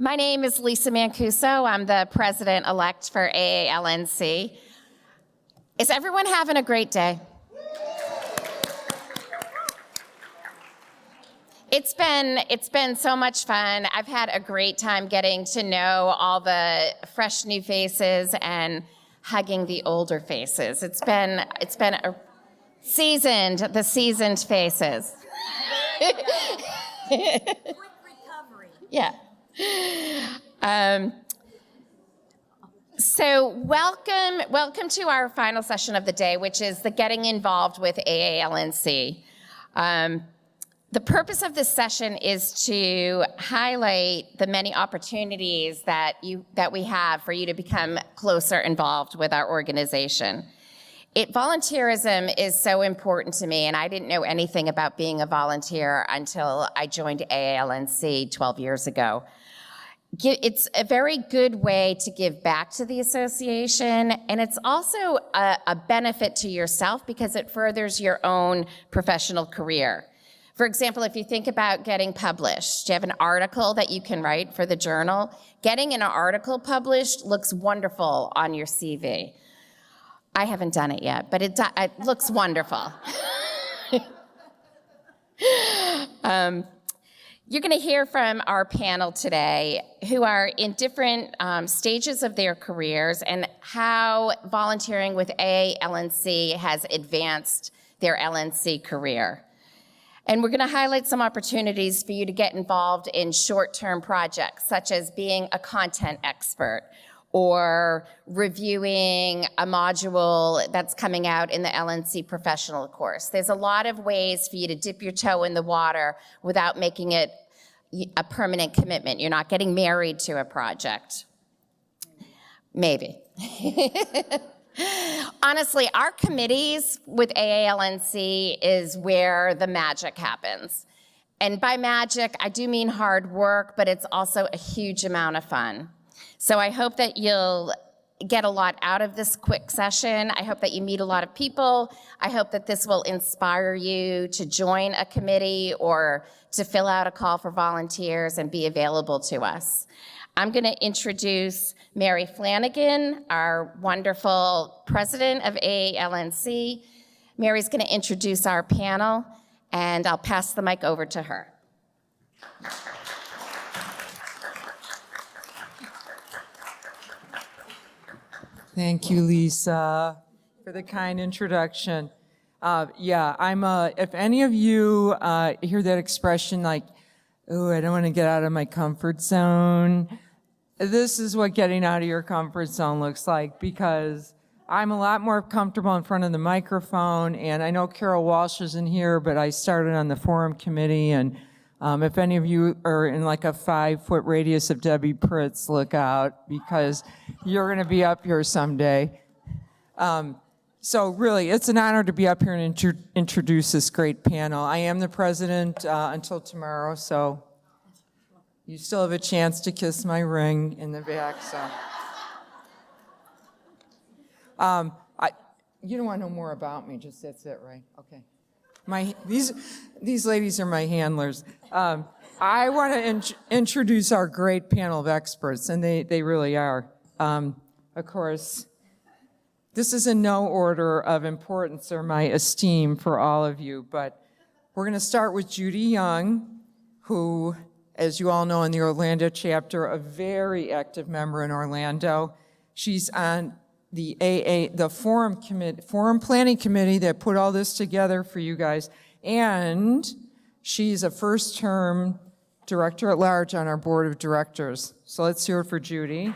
My name is Lisa Mancuso. I'm the president-elect for AALNC. Is everyone having a great day? It's been so much fun. I've had a great time getting to know all the fresh new faces and hugging the older faces. It's been a seasoned faces. Quick recovery. Yeah. So welcome to our final session of the day, which is the Getting Involved with AALNC. The purpose of this session is to highlight the many opportunities that we have for you to become closer involved with our organization. Volunteerism is so important to me, and I didn't know anything about being a volunteer until I joined AALNC 12 years ago. It's a very good way to give back to the association, and it's also a benefit to yourself because it furthers your own professional career. For example, if you think about getting published, you have an article that you can write for the journal. Getting an article published looks wonderful on your CV. I haven't done it yet, but it looks wonderful. You're going to hear from our panel today who are in different stages of their careers and how volunteering with AALNC has advanced their LNC career. And we're going to highlight some opportunities for you to get involved in short-term projects, such as being a content expert or reviewing a module that's coming out in the LNC professional course. There's a lot of ways for you to dip your toe in the water without making it a permanent commitment. You're not getting married to a project. Maybe. Honestly, our committees with AALNC is where the magic happens. And by magic, I do mean hard work, but it's also a huge amount of fun. So I hope that you'll get a lot out of this quick session. I hope that you meet a lot of people. I hope that this will inspire you to join a committee or to fill out a call for volunteers and be available to us. I'm going to introduce Mary Flanagan, our wonderful president of AALNC. Mary's going to introduce our panel, and I'll pass the mic over to her. Thank you, Lisa, for the kind introduction. If any of you hear that expression like, oh, I don't want to get out of my comfort zone, this is what getting out of your comfort zone looks like, because I'm a lot more comfortable in front of the microphone, and I know Carol Walsh isn't here, but I started on the forum committee, and if any of you are in like a 5-foot radius of Debbie Pritz, look out, because you're going to be up here someday. So really, it's an honor to be up here and introduce this great panel. I am the president until tomorrow, so you still have a chance to kiss my ring in the back. So, you don't want to know more about me, just that's it, right? Okay. These ladies are my handlers. I want to introduce our great panel of experts, and they really are. Of course, this is in no order of importance or my esteem for all of you, but we're going to start with Judy Young, who, as you all know, in the Orlando chapter, a very active member in Orlando. She's on the forum planning committee that put all this together for you guys, and she's a first-term director at large on our board of directors. So let's hear it for Judy.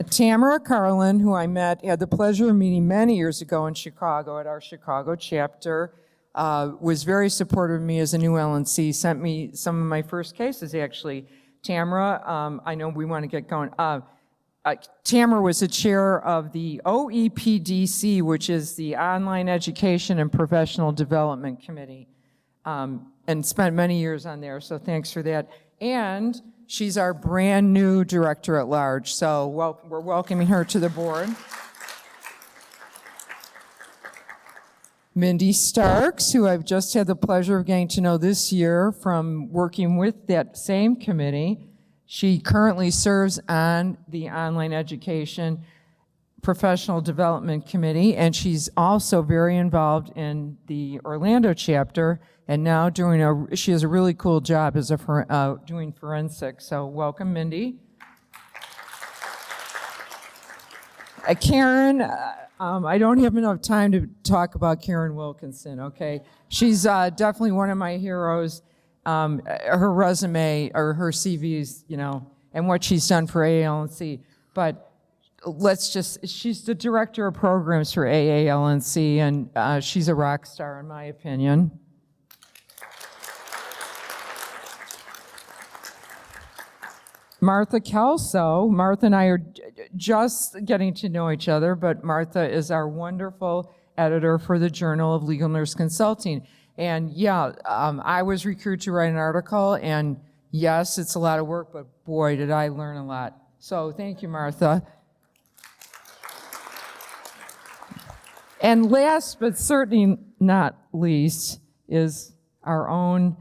Tamara Carlin, who I had the pleasure of meeting many years ago in Chicago at our Chicago chapter, was very supportive of me as a new LNC, sent me some of my first cases, actually. Tamara, I know we want to get going. Tamara was the chair of the OEPDC, which is the Online Education and Professional Development Committee, and spent many years on there, so thanks for that. And she's our brand new director at large, so we're welcoming her to the board. Mindy Starks, who I've just had the pleasure of getting to know this year from working with that same committee. She currently serves on the Online Education Professional Development Committee, and she's also very involved in the Orlando chapter, and now she has a really cool job as doing forensics. So welcome, Mindy. Karen, I don't have enough time to talk about Karen Wilkinson, okay? She's definitely one of my heroes. Her resume or her CVs, and what she's done for AALNC, but she's the director of programs for AALNC, and she's a rock star in my opinion. Martha Kelso. Martha and I are just getting to know each other, but Martha is our wonderful editor for the Journal of Legal Nurse Consulting. And I was recruited to write an article, and yes, it's a lot of work, but boy, did I learn a lot. So thank you, Martha. And last, but certainly not least, is our own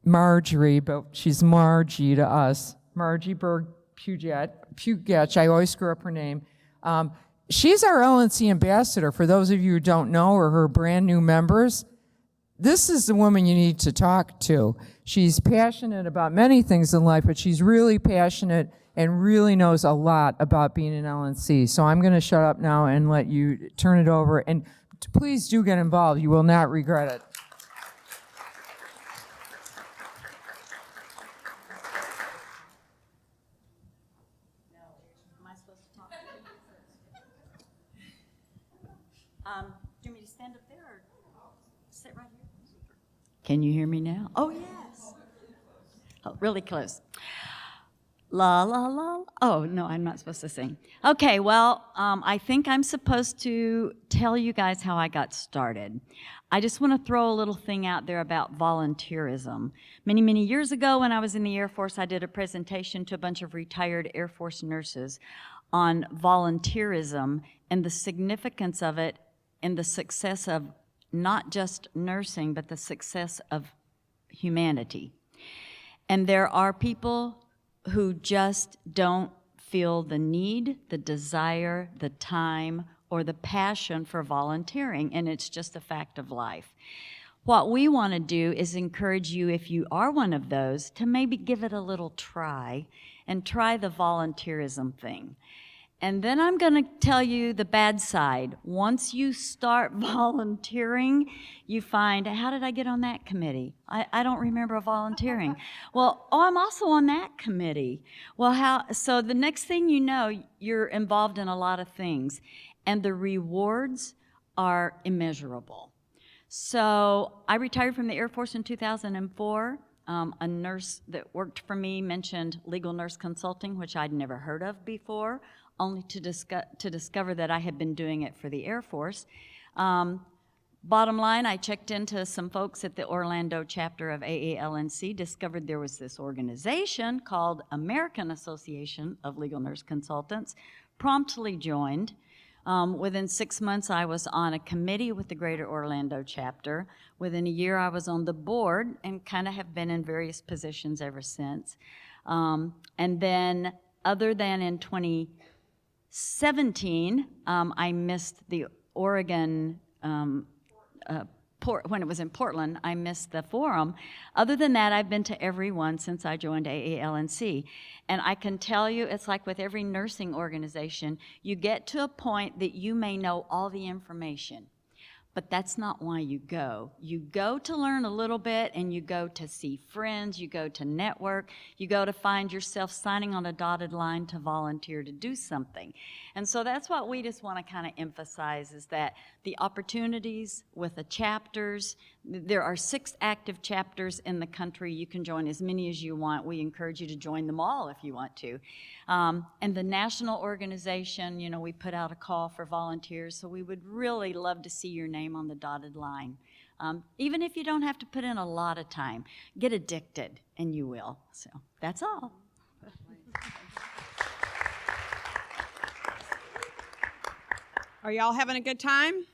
Marjorie, but she's Margie to us. Margie Berg-Puget, I always screw up her name. She's our LNC ambassador. For those of you who don't know, or her brand new members, this is the woman you need to talk to. She's passionate about many things in life, but she's really passionate and really knows a lot about being an LNC. So I'm going to shut up now and let you turn it over. And please do get involved. You will not regret it. Am I supposed to talk? Do you want me to stand up there or sit right here? Can you hear me now? Oh, yes. Oh, really close. La, la, la. Oh, no, I'm not supposed to sing. Okay, well, I think I'm supposed to tell you guys how I got started. I just want to throw a little thing out there about volunteerism. Many, many years ago when I was in the Air Force, I did a presentation to a bunch of retired Air Force nurses on volunteerism and the significance of it and the success of not just nursing, but the success of humanity. And there are people who just don't feel the need, the desire, the time, or the passion for volunteering, and it's just a fact of life. What we want to do is encourage you, if you are one of those, to maybe give it a little try and try the volunteerism thing. And then I'm going to tell you the bad side. Once you start volunteering, you find, how did I get on that committee? I don't remember volunteering. Well, I'm also on that committee. Well, so the next thing you know, you're involved in a lot of things, and the rewards are immeasurable. So I retired from the Air Force in 2004. A nurse that worked for me mentioned legal nurse consulting, which I'd never heard of before, only to discover that I had been doing it for the Air Force. Bottom line, I checked into some folks at the Orlando chapter of AALNC, discovered there was this organization called American Association of Legal Nurse Consultants, promptly joined. Within 6 months, I was on a committee with the Greater Orlando chapter. Within a year, I was on the board and kind of have been in various positions ever since. And then, other than in 2017, I missed the Oregon, when it was in Portland, I missed the forum. Other than that, I've been to every one since I joined AALNC. And I can tell you, it's like with every nursing organization, you get to a point that you may know all the information. But that's not why you go. You go to learn a little bit, and you go to see friends, you go to network, you go to find yourself signing on a dotted line to volunteer to do something. And so that's what we just want to kind of emphasize, is that the opportunities with the chapters, there are 6 active chapters in the country. You can join as many as you want. We encourage you to join them all if you want to. And the national organization, you know, we put out a call for volunteers, so we would really love to see your name on the dotted line. Even if you don't have to put in a lot of time, get addicted, and you will. So that's all. Are y'all having a good time?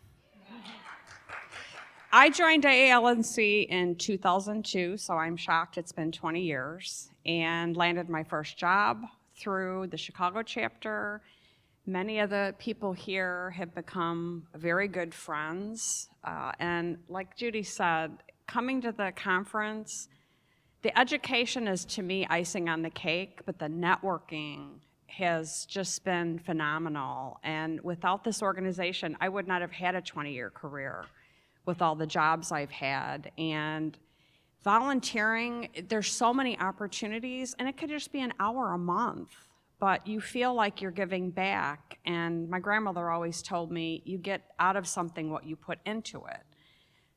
I joined AALNC in 2002, so I'm shocked it's been 20 years, and landed my first job through the Chicago chapter. Many of the people here have become very good friends, and like Judy said, coming to the conference, the education is, to me, icing on the cake, but the networking has just been phenomenal. And without this organization, I would not have had a 20-year career with all the jobs I've had. And volunteering, there's so many opportunities, and it could just be an hour a month, but you feel like you're giving back. And my grandmother always told me, you get out of something what you put into it.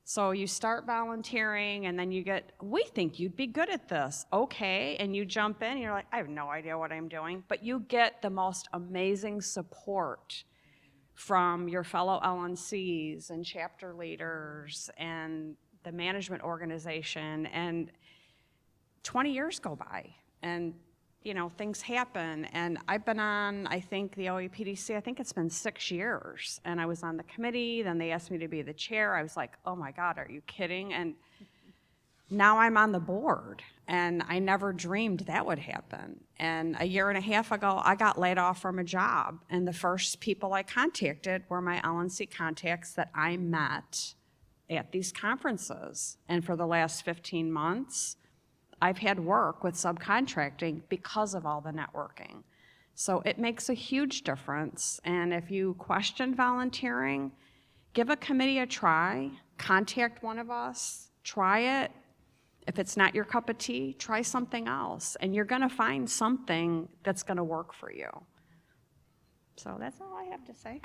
So you start volunteering, and then you get, we think you'd be good at this. Okay, and you jump in, and you're like, I have no idea what I'm doing. But you get the most amazing support from your fellow LNCs and chapter leaders and the management organization. And 20 years go by, and things happen. And I've been on, I think, the OEPDC, I think it's been 6 years. And I was on the committee, then they asked me to be the chair. I was like, oh my God, are you kidding? And now I'm on the board, and I never dreamed that would happen. And a year and a half ago, I got laid off from a job. And the first people I contacted were my LNC contacts that I met at these conferences. And for the last 15 months, I've had work with subcontracting because of all the networking. So it makes a huge difference. And if you question volunteering, give a committee a try, contact one of us, try it. If it's not your cup of tea, try something else, and you're gonna find something that's gonna work for you. So that's all I have to say.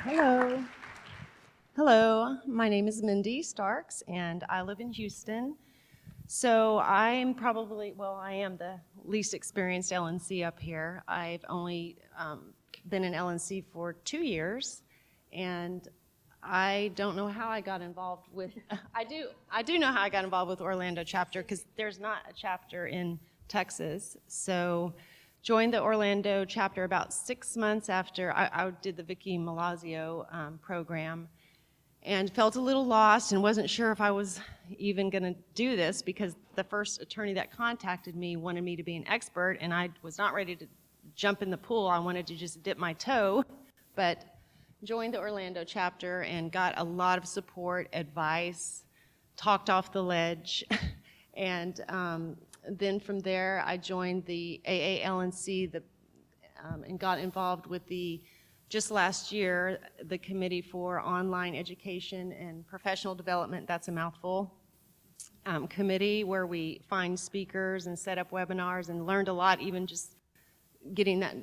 Hello. Hello, my name is Mindy Starks, and I live in Houston. So I am the least experienced LNC up here. I've only been in LNC for 2 years, and I don't know how I got involved with, I do know how I got involved with Orlando chapter, because there's not a chapter in Texas. So joined the Orlando chapter about 6 months after I did the Vicki Malazio program, and felt a little lost and wasn't sure if I was even going to do this, because the first attorney that contacted me wanted me to be an expert, and I was not ready to jump in the pool. I wanted to just dip my toe, but joined the Orlando chapter and got a lot of support, advice, talked off the ledge, and then from there I joined the AALNC and got involved with just last year, the Committee for Online Education and Professional Development, that's a mouthful, committee where we find speakers and set up webinars, and learned a lot, even just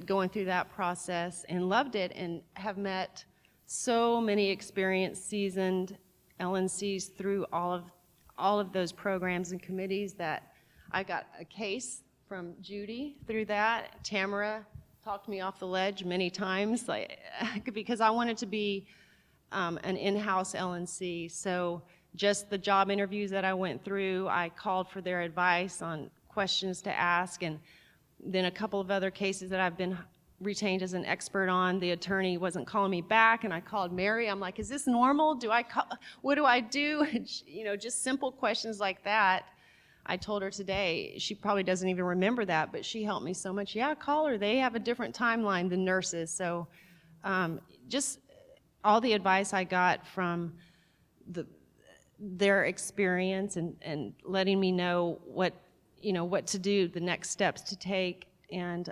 going through that process, and loved it, and have met so many experienced, seasoned LNCs through all of those programs and committees that I got a case from Judy through that. Tamara talked me off the ledge many times, because I wanted to be an in-house LNC. So just the job interviews that I went through, I called for their advice on questions to ask, and then a couple of other cases that I've been retained as an expert on, the attorney wasn't calling me back, and I called Mary. I'm like, is this normal? What do I do? Just simple questions like that. I told her today, she probably doesn't even remember that, but she helped me so much. Yeah, call her. They have a different timeline than nurses. So just all the advice I got from their experience, and letting me know what to do, the next steps to take. And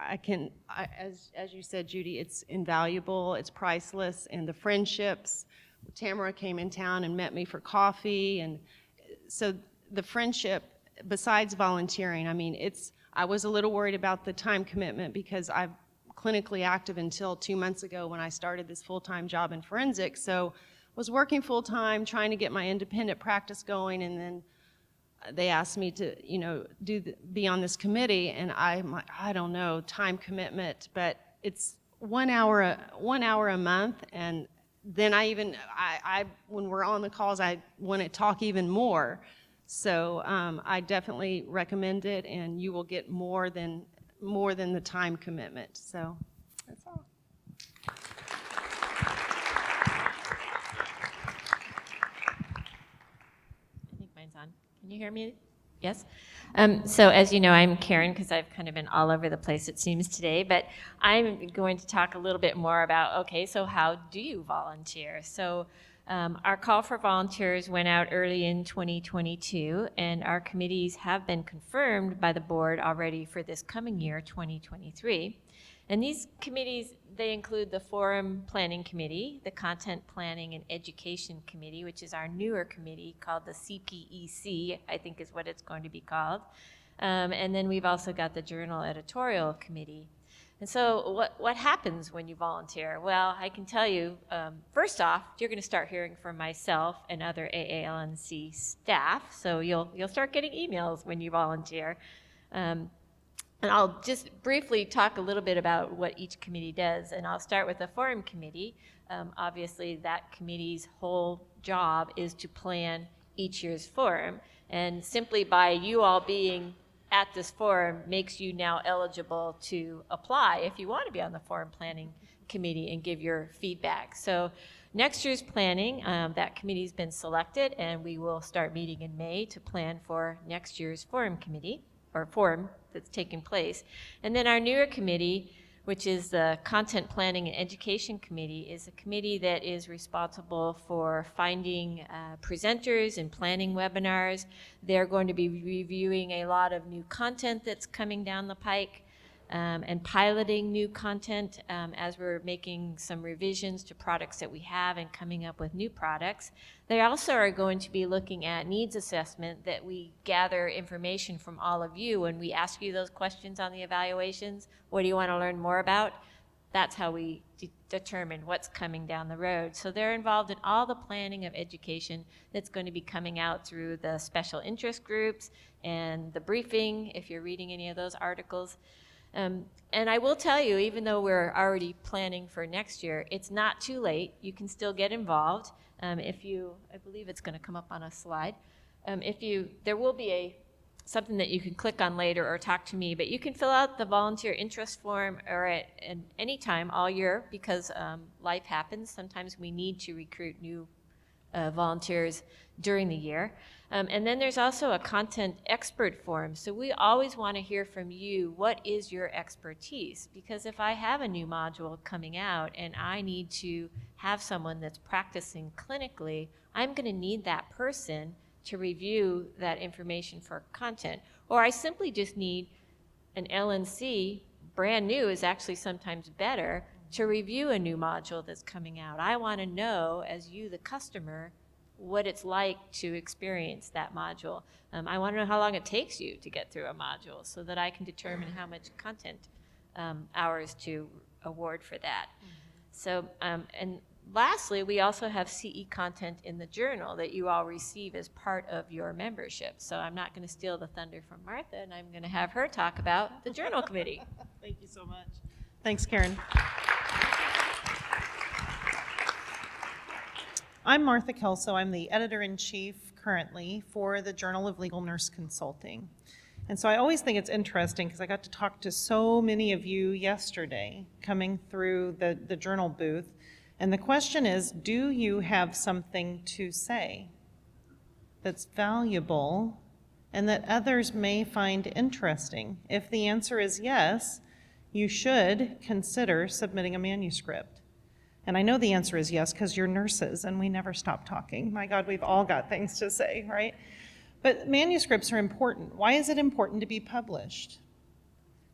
as you said, Judy, it's invaluable, it's priceless, and the friendships. Tamara came in town and met me for coffee, and so the friendship, besides volunteering, I was a little worried about the time commitment, because I'm clinically active until 2 months ago when I started this full-time job in forensics. So was working full-time, trying to get my independent practice going, and then they asked me to, be on this committee, and I'm like, I don't know, time commitment, but it's 1 hour a month, and then when we're on the calls, I want to talk even more. So I definitely recommend it, and you will get more than the time commitment. So that's all. Can you hear me? Yes? So as you know, I'm Karen because I've kind of been all over the place, it seems, today. But I'm going to talk a little bit more about, okay, so how do you volunteer? So our call for volunteers went out early in 2022, and our committees have been confirmed by the board already for this coming year, 2023. And these committees, they include the Forum Planning Committee, the Content Planning and Education Committee, which is our newer committee called the CPEC, I think is what it's going to be called. And then we've also got the Journal Editorial Committee. And so what happens when you volunteer? Well, I can tell you, first off, you're going to start hearing from myself and other AALNC staff. So you'll start getting emails when you volunteer. And I'll just briefly talk a little bit about what each committee does. And I'll start with the Forum Committee. Obviously, that committee's whole job is to plan each year's forum. And simply by you all being at this forum makes you now eligible to apply if you want to be on the Forum Planning Committee and give your feedback. So next year's planning, that committee's been selected, and we will start meeting in May to plan for next year's Forum Committee, or forum that's taking place. And then our newer committee, which is the Content Planning and Education Committee, is a committee that is responsible for finding presenters and planning webinars. They're going to be reviewing a lot of new content that's coming down the pike, and piloting new content as we're making some revisions to products that we have and coming up with new products. They also are going to be looking at needs assessment, that we gather information from all of you when we ask you those questions on the evaluations. What do you want to learn more about? That's how we determine what's coming down the road. So they're involved in all the planning of education that's going to be coming out through the special interest groups and the briefing, if you're reading any of those articles. And I will tell you, even though we're already planning for next year, it's not too late. You can still get involved. If you, I believe it's going to come up on a slide. There will be something that you can click on later or talk to me, but you can fill out the volunteer interest form or at any time all year, because life happens. Sometimes we need to recruit new volunteers during the year. And then there's also a content expert forum. So we always want to hear from you, what is your expertise? Because if I have a new module coming out and I need to have someone that's practicing clinically, I'm going to need that person to review that information for content. Or I simply just need an LNC, brand new is actually sometimes better, to review a new module that's coming out. I want to know, as you, the customer, what it's like to experience that module. I want to know how long it takes you to get through a module so that I can determine how much content hours to award for that. So, and lastly, we also have CE content in the journal that you all receive as part of your membership. So I'm not going to steal the thunder from Martha, and I'm going to have her talk about the journal committee. Thank you so much. Thanks, Karen. I'm Martha Kelso. I'm the editor-in-chief currently for the Journal of Legal Nurse Consulting. And so I always think it's interesting because I got to talk to so many of you yesterday coming through the journal booth. And the question is, do you have something to say that's valuable and that others may find interesting? If the answer is yes, you should consider submitting a manuscript. And I know the answer is yes, because you're nurses and we never stop talking. My God, we've all got things to say, right? But manuscripts are important. Why is it important to be published?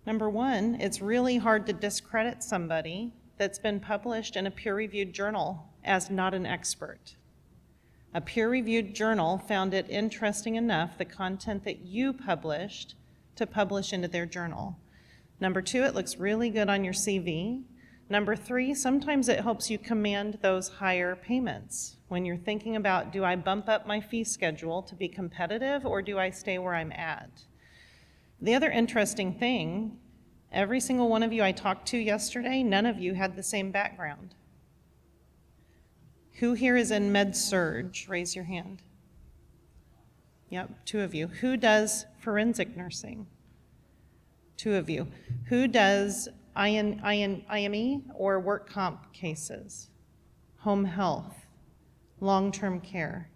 Number one, it's really hard to discredit somebody that's been published in a peer-reviewed journal as not an expert. A peer-reviewed journal found it interesting enough, the content that you published, to publish into their journal. Number two, it looks really good on your CV. Number three, sometimes it helps you command those higher payments. When you're thinking about, do I bump up my fee schedule to be competitive or do I stay where I'm at? The other interesting thing, every single one of you I talked to yesterday, none of you had the same background. Who here is in med-surg? Raise your hand. Yep, 2 of you. Who does forensic nursing? 2 of you. Who does IME or work comp cases? Home health, long-term care,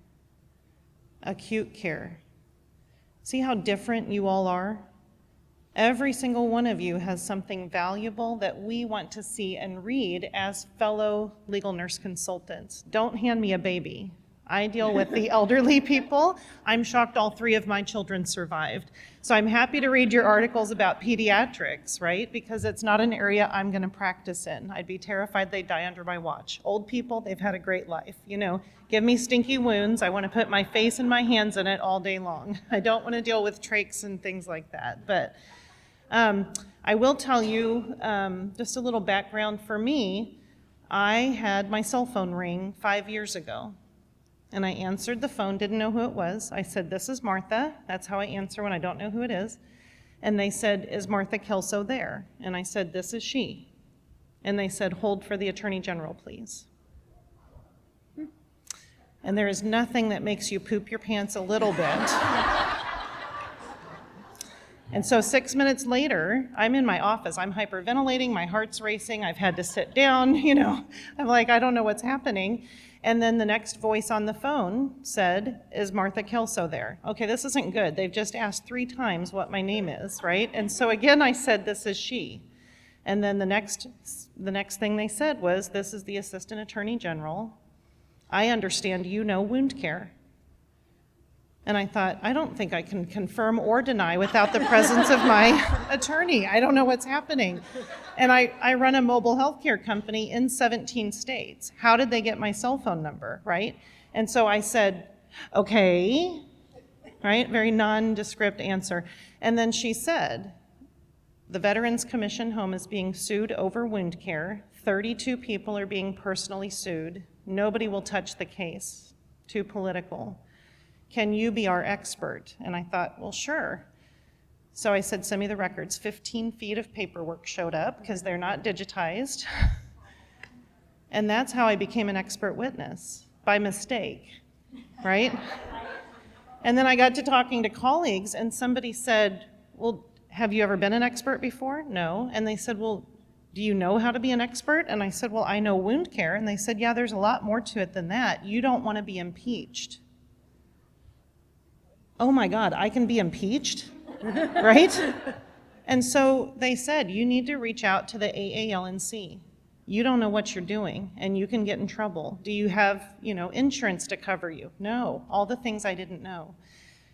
acute care, See how different you all are? Every single one of you has something valuable that we want to see and read as fellow legal nurse consultants. Don't hand me a baby. I deal with the elderly people. I'm shocked all 3 of my children survived. So I'm happy to read your articles about pediatrics, right? Because it's not an area I'm going to practice in. I'd be terrified they'd die under my watch. Old people, they've had a great life. You know, give me stinky wounds. I want to put my face and my hands in it all day long. I don't want to deal with trachs and things like that. But I will tell you just a little background for me. I had my cell phone ring 5 years ago. And I answered the phone, didn't know who it was. I said, "This is Martha." That's how I answer when I don't know who it is. And they said, "Is Martha Kelso there?" And I said, "This is she." And they said, "Hold for the Attorney General, please." And there is nothing that makes you poop your pants a little bit. And so 6 minutes later, I'm in my office. I'm hyperventilating. My heart's racing. I've had to sit down. You know, I'm like, I don't know what's happening. And then the next voice on the phone said, "Is Martha Kelso there?" Okay, this isn't good. They've just asked 3 times what my name is, right? And so again, I said, "This is she." And then the next thing they said was, "This is the Assistant Attorney General. I understand you know wound care." And I thought, I don't think I can confirm or deny without the presence of my attorney. I don't know what's happening. And I run a mobile healthcare company in 17 states. How did they get my cell phone number, right? And so I said, "Okay," right? Very nondescript answer. And then she said, "The Veterans Commission home is being sued over wound care. 32 people are being personally sued. Nobody will touch the case. Too political. Can you be our expert?" And I thought, well, sure. So I said, "Send me the records." 15 feet of paperwork showed up because they're not digitized. And that's how I became an expert witness, by mistake, right? And then I got to talking to colleagues, and somebody said, "Well, have you ever been an expert before?" "No." And they said, "Well, do you know how to be an expert?" And I said, "Well, I know wound care." And they said, "Yeah, there's a lot more to it than that. You don't want to be impeached." Oh my God, I can be impeached, right? And so they said, "You need to reach out to the AALNC. You don't know what you're doing, and you can get in trouble. Do you have, insurance to cover you?" No, all the things I didn't know.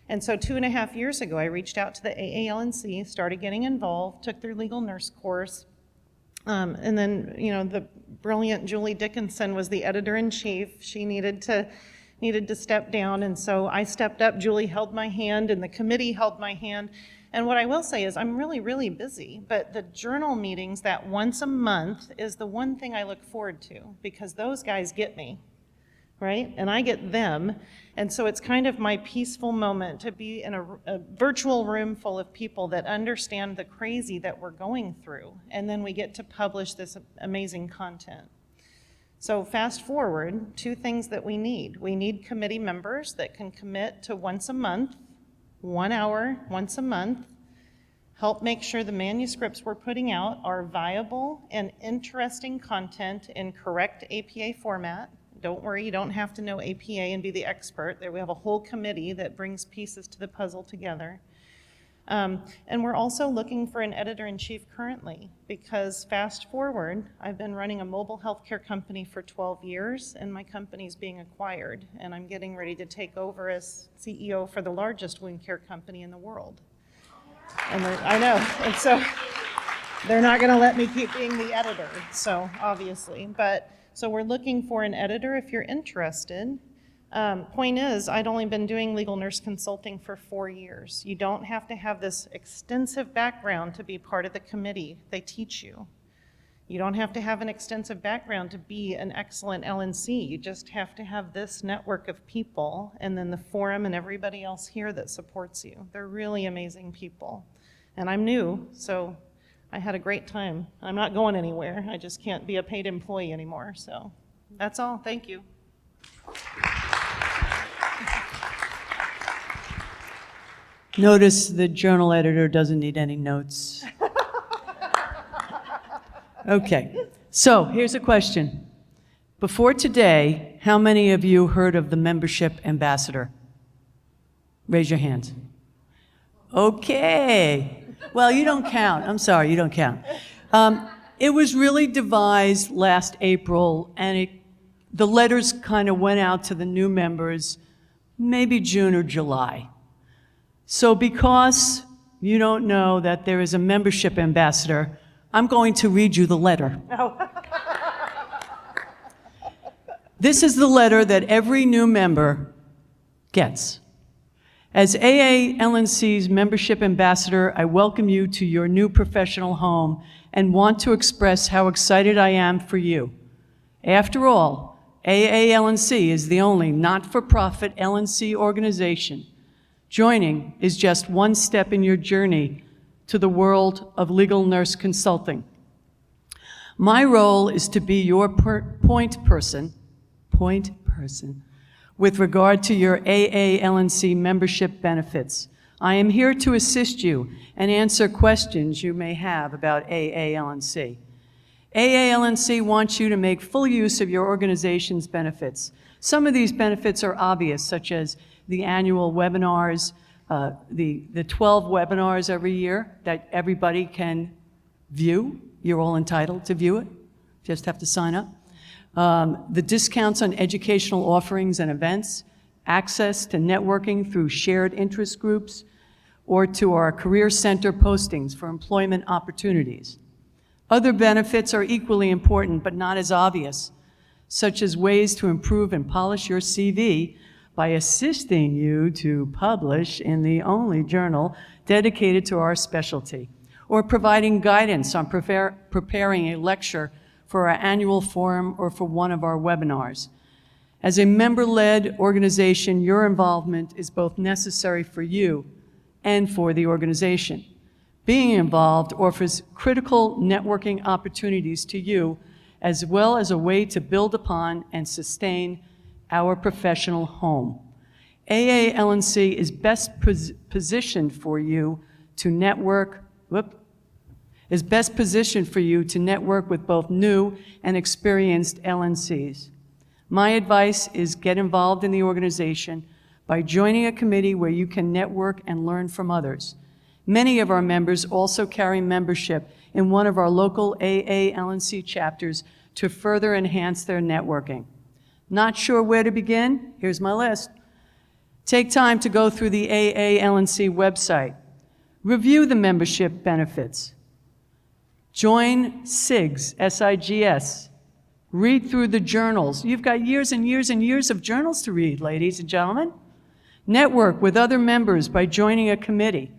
And so 2.5 years ago, I reached out to the AALNC, started getting involved, took their legal nurse course. And then, the brilliant Julie Dickinson was the editor-in-chief. She needed to step down, and so I stepped up. Julie held my hand, and the committee held my hand. And what I will say is I'm really, really busy, but the journal meetings, that once a month, is the one thing I look forward to, because those guys get me, right? And I get them. And so it's kind of my peaceful moment to be in a virtual room full of people that understand the crazy that we're going through, and then we get to publish this amazing content. So fast forward, 2 things that we need. We need committee members that can commit to once a month, 1 hour once a month, help make sure the manuscripts we're putting out are viable and interesting content in correct APA format. Don't worry, you don't have to know APA and be the expert. There we have a whole committee that brings pieces to the puzzle together. And we're also looking for an editor-in-chief currently, because fast forward, I've been running a mobile healthcare company for 12 years, and my company's being acquired, and I'm getting ready to take over as CEO for the largest wound care company in the world. And I know, and so they're not gonna let me keep being the editor, so obviously. So we're looking for an editor if you're interested. Point is, I'd only been doing legal nurse consulting for 4 years. You don't have to have this extensive background to be part of the committee. They teach you. You don't have to have an extensive background to be an excellent LNC. You just have to have this network of people, and then the forum and everybody else here that supports you. They're really amazing people. And I'm new, so I had a great time. I'm not going anywhere. I just can't be a paid employee anymore. So that's all. Thank you. Notice the journal editor doesn't need any notes. Okay, so here's a question. Before today, how many of you heard of the membership ambassador? Raise your hands. Okay. Well, you don't count. I'm sorry, you don't count. It was really devised last April, and the letters kind of went out to the new members maybe June or July. So because you don't know that there is a membership ambassador, I'm going to read you the letter. This is the letter that every new member gets. As AALNC's membership ambassador, I welcome you to your new professional home and want to express how excited I am for you. After all, AALNC is the only not-for-profit LNC organization. Joining is just one step in your journey to the world of legal nurse consulting. My role is to be your point person with regard to your AALNC membership benefits. I am here to assist you and answer questions you may have about AALNC. AALNC wants you to make full use of your organization's benefits. Some of these benefits are obvious, such as the annual webinars, the 12 webinars every year that everybody can view. You're all entitled to view it. Just have to sign up. The discounts on educational offerings and events, access to networking through shared interest groups, or to our Career Center postings for employment opportunities. Other benefits are equally important, but not as obvious, such as ways to improve and polish your CV by assisting you to publish in the only journal dedicated to our specialty, or providing guidance on preparing a lecture for our annual forum or for one of our webinars. As a member-led organization, your involvement is both necessary for you and for the organization. Being involved offers critical networking opportunities to you, as well as a way to build upon and sustain our professional home. AALNC is best positioned for you to network with both new and experienced LNCs. My advice is get involved in the organization by joining a committee where you can network and learn from others. Many of our members also carry membership in one of our local AALNC chapters to further enhance their networking. Not sure where to begin? Here's my list. Take time to go through the AALNC website. Review the membership benefits. Join SIGS, S-I-G-S. Read through the journals. You've got years and years and years of journals to read, ladies and gentlemen. Network with other members by joining a committee.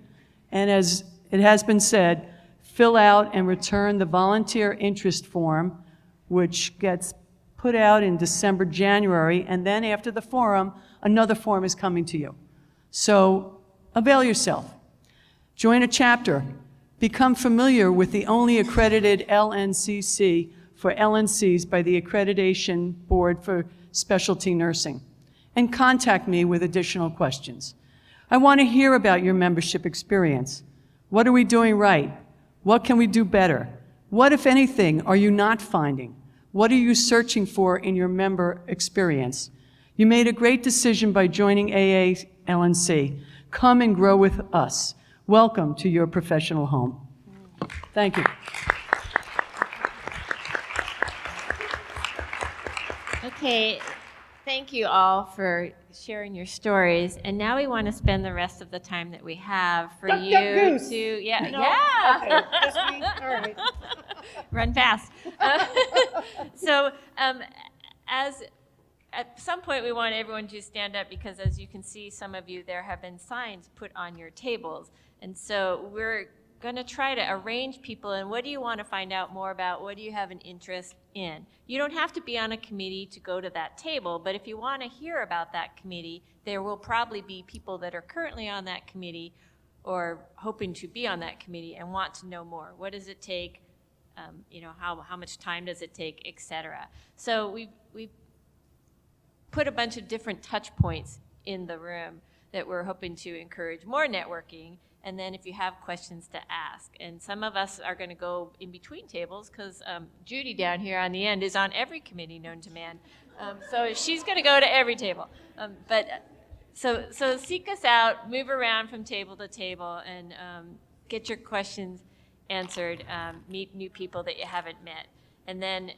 And as it has been said, fill out and return the volunteer interest form, which gets put out in December, January, and then after the forum, another form is coming to you. So avail yourself. Join a chapter. Become familiar with the only accredited LNCC for LNCs by the Accreditation Board for Specialty Nursing. And contact me with additional questions. I want to hear about your membership experience. What are we doing right? What can we do better? What, if anything, are you not finding? What are you searching for in your member experience? You made a great decision by joining AALNC. Come and grow with us. Welcome to your professional home. Thank you. Okay, thank you all for sharing your stories. And now we want to spend the rest of the time that we have for you to, Okay, just me? All right. run fast. So as at some point we want everyone to stand up because as you can see, some of you, there have been signs put on your tables. And so we're going to try to arrange people and what do you want to find out more about? What do you have an interest in? You don't have to be on a committee to go to that table, but if you want to hear about that committee, there will probably be people that are currently on that committee or hoping to be on that committee and want to know more. What does it take? How much time does it take, et cetera. So we've put a bunch of different touch points in the room that we're hoping to encourage more networking. And then if you have questions to ask. And some of us are going to go in between tables because Judy down here on the end is on every committee known to man. So she's going to go to every table. But So seek us out, move around from table to table, and get your questions answered. Meet new people that you haven't met, and then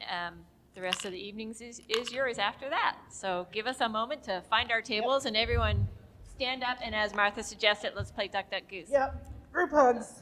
the rest of the evenings is yours after that. So give us a moment to find our tables, and everyone stand up. And as Martha suggested, let's play Duck Duck Goose. Yep. Group hugs.